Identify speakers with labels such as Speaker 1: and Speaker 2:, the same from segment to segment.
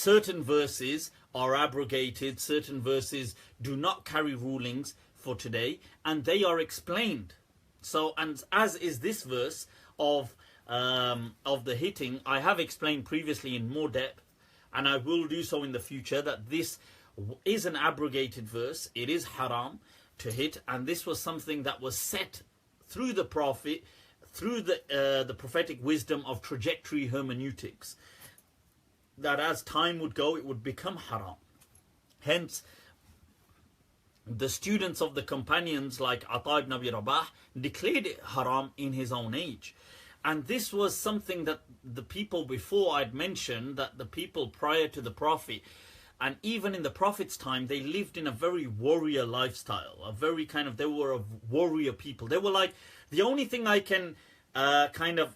Speaker 1: certain verses are abrogated, certain verses do not carry rulings for today, and they are explained. So, and as is this verse of the hitting, I have explained previously in more depth, and I will do so in the future, that this is an abrogated verse. It is haram to hit, and this was something that was set through the Prophet, through the prophetic wisdom of trajectory hermeneutics, that as time would go, it would become haram. Hence, the students of the companions like Ata ibn Abi Rabah declared it haram in his own age. And this was something that the people before I'd mentioned, that the people prior to the Prophet, and even in the Prophet's time, they lived in a very warrior lifestyle, a very kind of, they were a warrior people. They were like, the only thing I can kind of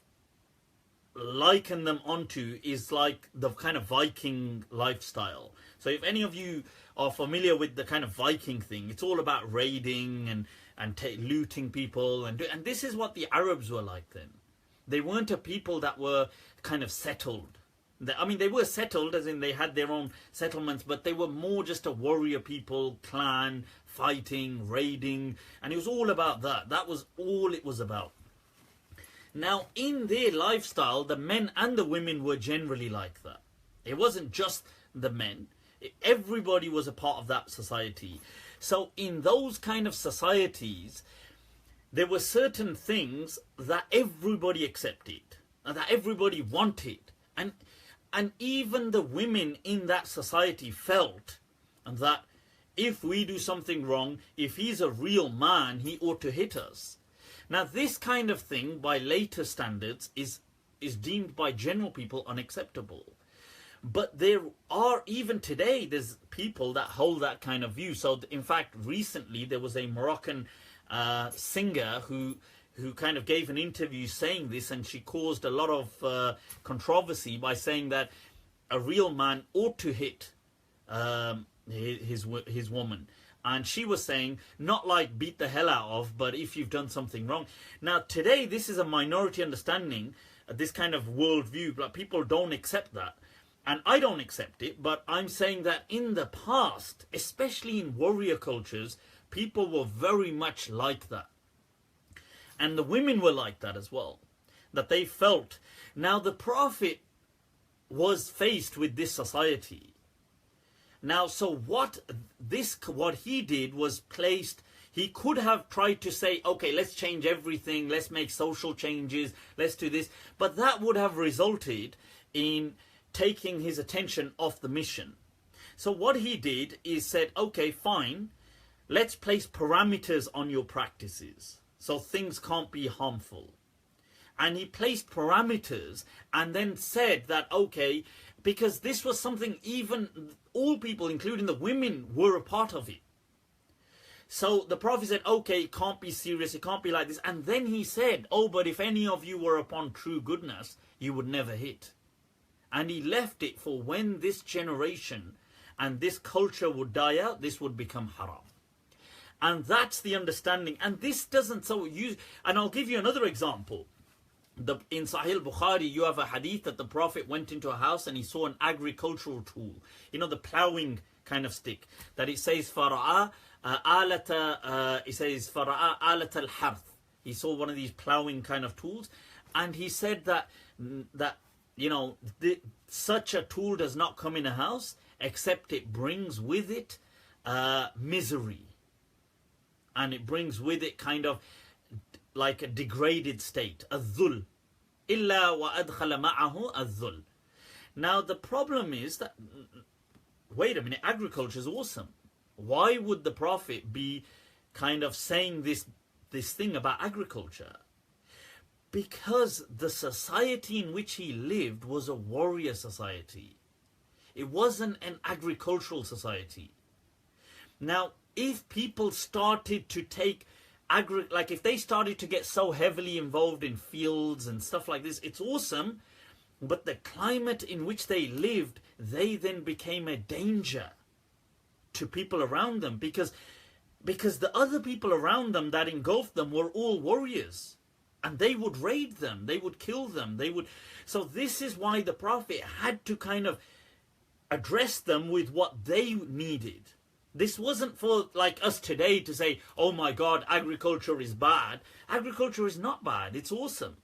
Speaker 1: liken them onto is like the kind of Viking lifestyle. So if any of you are familiar with the kind of Viking thing, it's all about raiding and looting people, and this is what the Arabs were like then. They weren't a people that were kind of settled. I mean, they were settled as in they had their own settlements, but they were more just a warrior people, clan, fighting, raiding, and it was all about that. That was all it was about. Now, in their lifestyle, the men and the women were generally like that. It wasn't just the men. Everybody was a part of that society. So in those kind of societies, there were certain things that everybody accepted, and that everybody wanted. And even the women in that society felt that if we do something wrong, if he's a real man, he ought to hit us. Now, this kind of thing, by later standards, is deemed by general people unacceptable. But there are, even today, there's people that hold that kind of view. So, in fact, recently, there was a Moroccan singer who kind of gave an interview saying this, and she caused a lot of controversy by saying that a real man ought to hit his woman. And she was saying, not like beat the hell out of, but if you've done something wrong. Now, today, this is a minority understanding, this kind of worldview, but people don't accept that. And I don't accept it, but I'm saying that in the past, especially in warrior cultures, people were very much like that. And the women were like that as well, that they felt. Now, the Prophet was faced with this society. Now, so what he did was placed, he could have tried to say, okay, let's change everything, let's make social changes, let's do this. But that would have resulted in taking his attention off the mission. So what he did is said, okay, fine, let's place parameters on your practices so things can't be harmful. And he placed parameters and then said that, okay, because this was something even all people, including the women, were a part of it. So the Prophet said, okay, it can't be serious, it can't be like this. And then he said, oh, but if any of you were upon true goodness, you would never hit. And he left it for when this generation and this culture would die out, this would become haram. And that's the understanding. And this doesn't so use. And I'll give you another example. In Sahih Bukhari, you have a hadith that the Prophet went into a house and he saw an agricultural tool. You know, the ploughing kind of stick. That it says, Fara'a alata, it says, Fara'a alata al-harth. He saw one of these ploughing kind of tools. And he said that you know, such a tool does not come in a house except it brings with it misery. And it brings with it kind of like a degraded state, الذل. إلا وأدخل معه الذل. Now the problem is that, wait a minute, agriculture is awesome. Why would the Prophet be kind of saying this thing about agriculture? Because the society in which he lived was a warrior society. It wasn't an agricultural society. Now, if people started to take like if they started to get so heavily involved in fields and stuff like this, it's awesome, but the climate in which they lived, they then became a danger to people around them, because the other people around them that engulfed them were all warriors, and they would raid them, they would kill them, so this is why the Prophet had to kind of addressed them with what they needed. This wasn't for like us today to say, oh my God, agriculture is bad. Agriculture is not bad. It's awesome.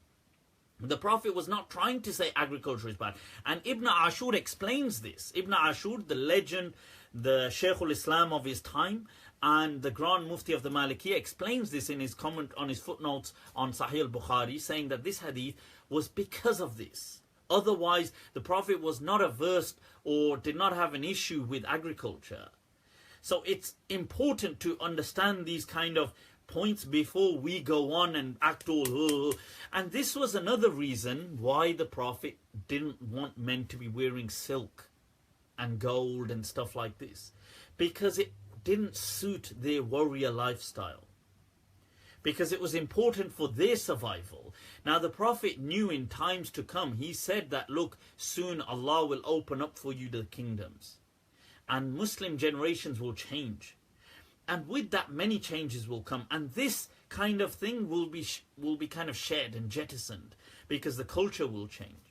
Speaker 1: The Prophet was not trying to say agriculture is bad. And Ibn Ashur explains this. Ibn Ashur, the legend, the Shaykhul Islam of his time, and the Grand Mufti of the Malikiya, explains this in his comment on his footnotes on Sahih al-Bukhari, saying that this hadith was because of this. Otherwise, the Prophet was not averse or did not have an issue with agriculture. So it's important to understand these kind of points before we go on and act all. And this was another reason why the Prophet didn't want men to be wearing silk and gold and stuff like this, because it didn't suit their warrior lifestyle, because it was important for their survival. Now the Prophet knew in times to come, he said that, look, soon Allah will open up for you the kingdoms and Muslim generations will change, and with that many changes will come, and this kind of thing will be kind of shed and jettisoned, because the culture will change.